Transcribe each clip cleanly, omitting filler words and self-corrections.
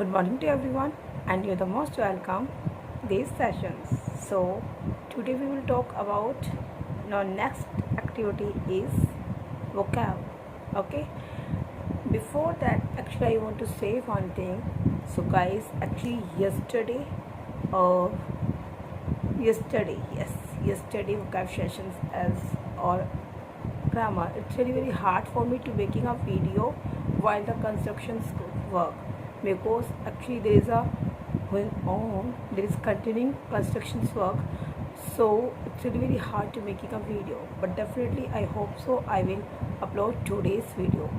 Good morning to everyone, and you're the most welcome these sessions. So today we will talk about our next activity is vocab. Okay. Before that, actually, I want to say one thing. So guys, actually uh, yesterday vocab sessions as or grammar. It's really very hard for me to making a video while the constructions work because actually there is a going on, there is continuing constructions work, so it's really very hard to making a video, but definitely I hope so I will upload today's video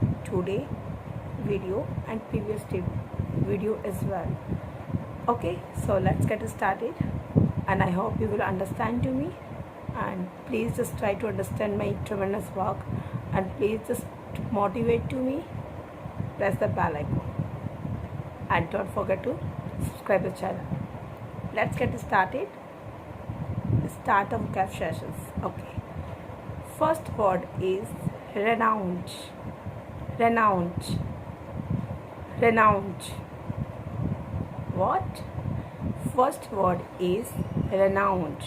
and previous video as well. Okay, so let's get started, and I hope you will understand to me, and please just try to understand my tremendous work, and please just motivate to me. Press the bell icon and don't forget to subscribe the channel. Let's get started. Start the vocab sessions. Okay, first word is renowned. Renowned. Renowned. What? First word is renowned.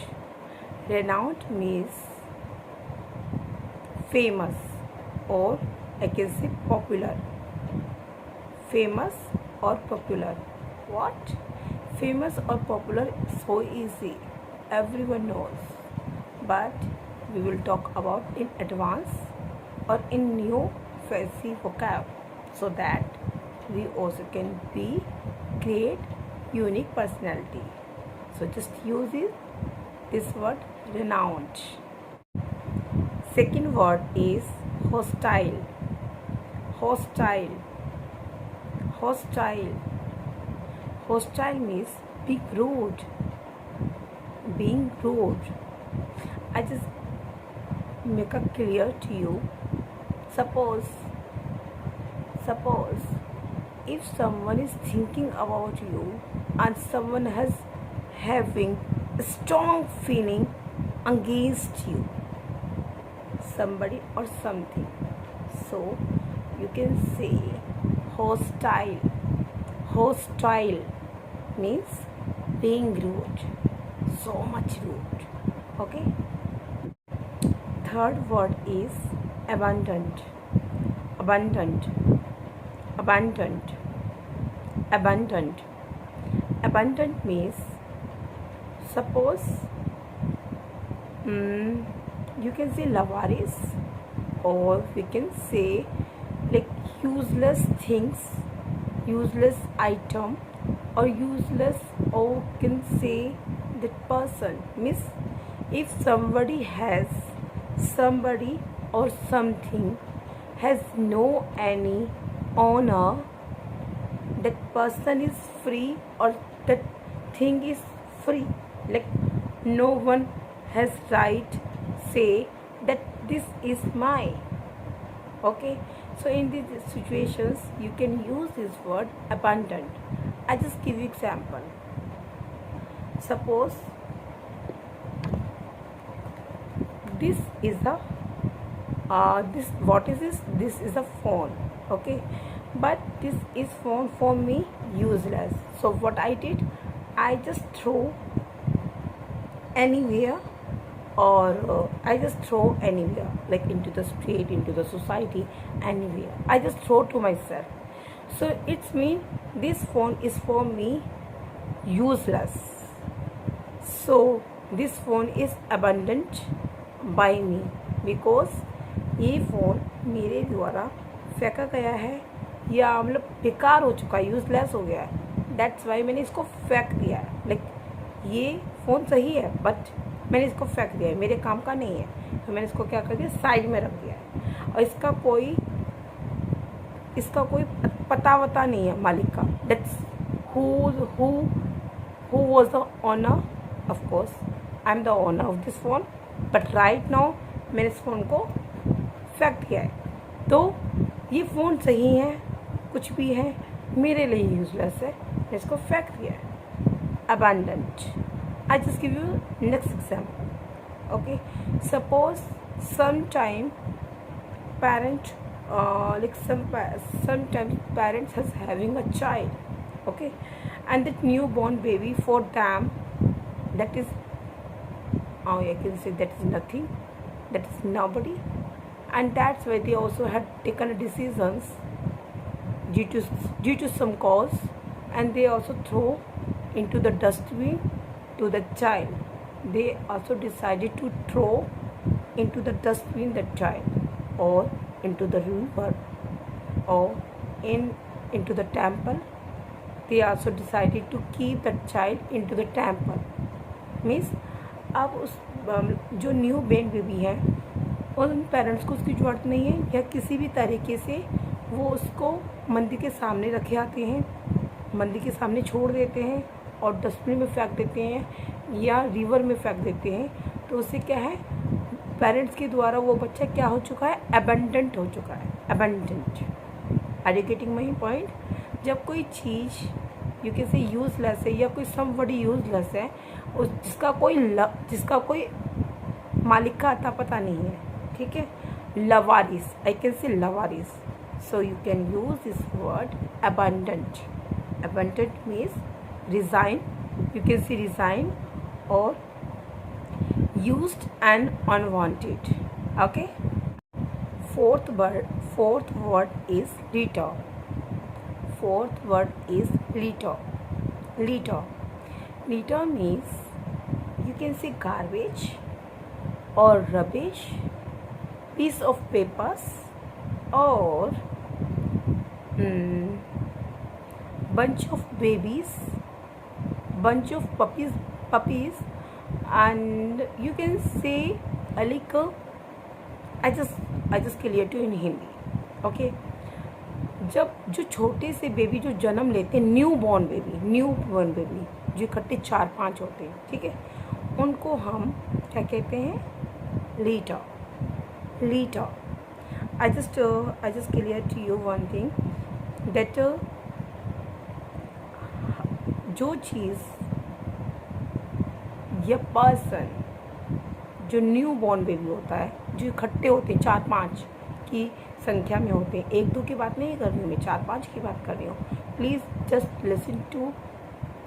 Renowned means famous, or I can say popular. Famous or popular. What? Famous or popular is so easy, everyone knows, but we will talk about in advance or in new fancy vocab, so that we also can be create unique personality. So just use this word renowned. Second word is hostile. Hostile. Hostile. Hostile means being rude. Being rude. I just make it clear to you. Suppose if someone is thinking about you and someone has having a strong feeling against you, somebody or something, so you can say hostile. Hostile means being rude, so much rude. Okay. Third word is abundant. Abundant. Abundant. Abundant. Abundant means, suppose you can say lawaris, or we can say like useless things, useless item, or useless, or can say that person means if somebody or something has no any owner, that person is free, or that thing is free, like no one has right say that this is mine. Okay, so in these situations you can use this word abundant. I just give you example. Suppose this is a what is this? This is a phone. Okay, but this is phone for me useless. So what I did, I just throw anywhere, or I just throw anywhere, like into the street, into the society, anywhere. I just throw to myself. So it's mean this phone is for me useless. So this phone is abundant by me because ये phone मेरे द्वारा फेंका गया है, या मतलब बेकार हो चुका है, यूज़लेस हो गया है. दैट्स वाई मैंने इसको फेंक दिया है. लाइक ये फ़ोन सही है बट मैंने इसको फेंक दिया है, मेरे काम का नहीं है, तो मैंने इसको क्या कर दिया, साइड में रख दिया है. और इसका कोई पता वता नहीं है मालिक का. That's who was the owner. Of course I am the owner of this phone, but right now मैंने इस फ़ोन को फेंक दिया है. तो ये फ़ोन सही है, कुछ भी है, मेरे लिए यूजलेस है, मैं इसको फेंक दिया है. Abundant. I just give you next example. Okay, suppose sometime parent sometimes parents has having a child, Okay, and that newborn baby, for them, that is, oh, I can say that is nothing, that is nobody, and that's why they also had taken decisions due to due to some cause, and they also throw into the dustbin to the child. They also decided to throw into the dustbin the child, or into the river, or into the temple. They also decided to keep the child into the temple. Means अब उस जो new Ben baby है, उन parents को उसकी ज़रूरत नहीं है, या किसी भी तरीके से वो उसको मंदिर के सामने रखे आते हैं, मंदिर के सामने छोड़ देते हैं और डस्टबिन में फेंक देते हैं या रिवर में फेंक देते हैं, तो उससे क्या है, पेरेंट्स के द्वारा वो बच्चा क्या हो चुका है, अबेंडेंट हो चुका है, abundant. Are you getting my point? जब कोई चीज़ यू कैन से यूजलेस है या कोई समबडी यूजलेस है, उस जिसका कोई मालिक का आता पता नहीं है, ठीक है, लवारिस, आई कैन से लवारिस, so you can use this word abundant. Abundant means resign, you can say resign और used and unwanted. Okay, fourth word is litter. Fourth word is litter. Litter. Litter means, you can say, garbage or rubbish, piece of papers, or bunch of babies, bunch of puppies, and you can say like I just clear to in Hindi. Okay, जब जो छोटे से baby जो जन्म लेते हैं, new born baby जो इकट्ठे 4-5 होते हैं, ठीक है, उनको हम क्या कहते हैं, litter. I just clear to you one thing, that जो चीज़ या पर्सन जो न्यू बॉर्न बेबी होता है, जो इकट्ठे होते हैं 4-5 की संख्या में होते हैं, 1-2 की बात नहीं कर रही हूँ मैं, 4-5 की बात कर रही हूँ। Please just listen to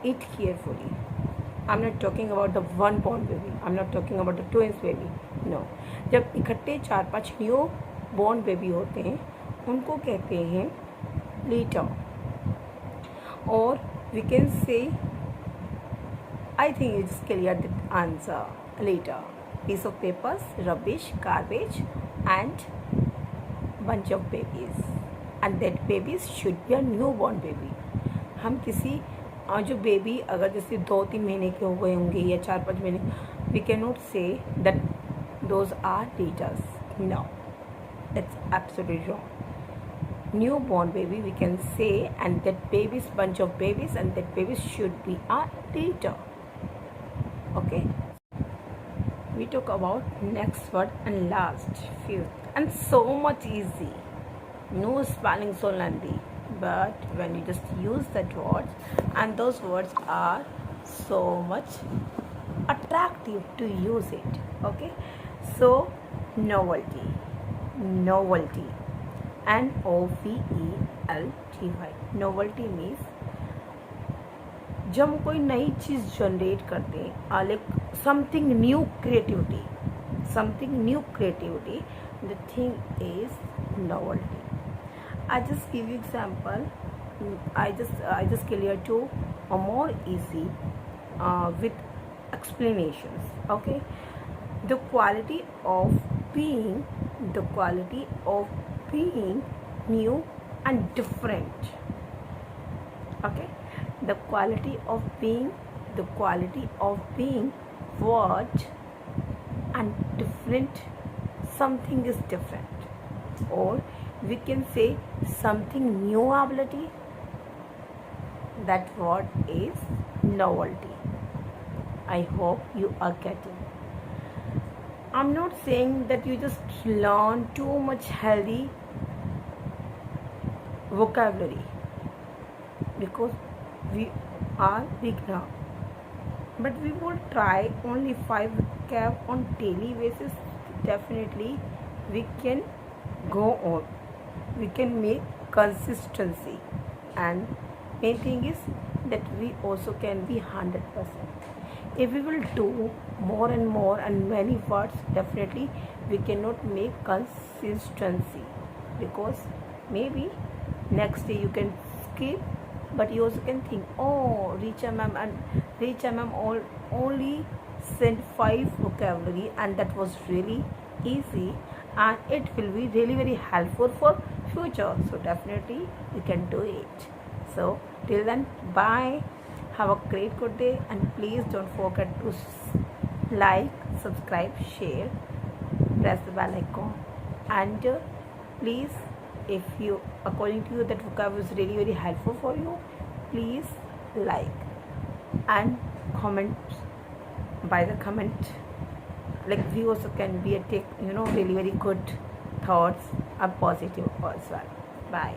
it carefully. I am not talking about the one born baby, I am not talking about the twins baby, no. जब इकट्ठे 4-5 न्यू बॉर्न बेबी होते हैं, उनको कहते हैं लीटर। और we can say, I think it's clear the answer, litter, piece of papers, rubbish, garbage, and bunch of babies, and that babies should be a newborn baby. हम किसी जो baby अगर जैसे 2-3 महीने के हो गए होंगे या 4-5 महीने, we cannot say that those are litters. No, it's absolutely wrong. Newborn baby we can say, and that babies, bunch of babies, and that babies should be a litter. Okay, we talk about next word and last, fifth, and so much easy, no spelling so lengthy, but when you just use that words, and those words are so much attractive to use it. Okay, so novelty, NOVELTY, novelty means जब हम कोई नई चीज़ generate करते हैं, like something new creativity, the thing is novelty. I just give you example, I just clear to more easy with explanations. Okay, the quality of being new and different. Okay, the quality of being what and different, something is different, or we can say something new ability. That word is novelty. I hope you are getting. I'm not saying that you just learn too much healthy vocabulary, because we are big now, but we will try only 5 vocab on daily basis. Definitely we can go on, we can make consistency, and main thing is that we also can be 100%. If we will do more and many words, definitely we cannot make consistency, because maybe next day you can skip, but you also can think, oh, Richa ma'am and Richa ma'am only sent 5 vocabulary and that was really easy, and it will be really very helpful for future. So definitely you can do it. So till then, bye, have a great good day, and please don't forget to like, subscribe, share, press the bell icon, and please, if you, according to you, that vocab is really very helpful for you, please like and comment by the comment. Like we also can be a take, really very good thoughts are positive as well. Bye.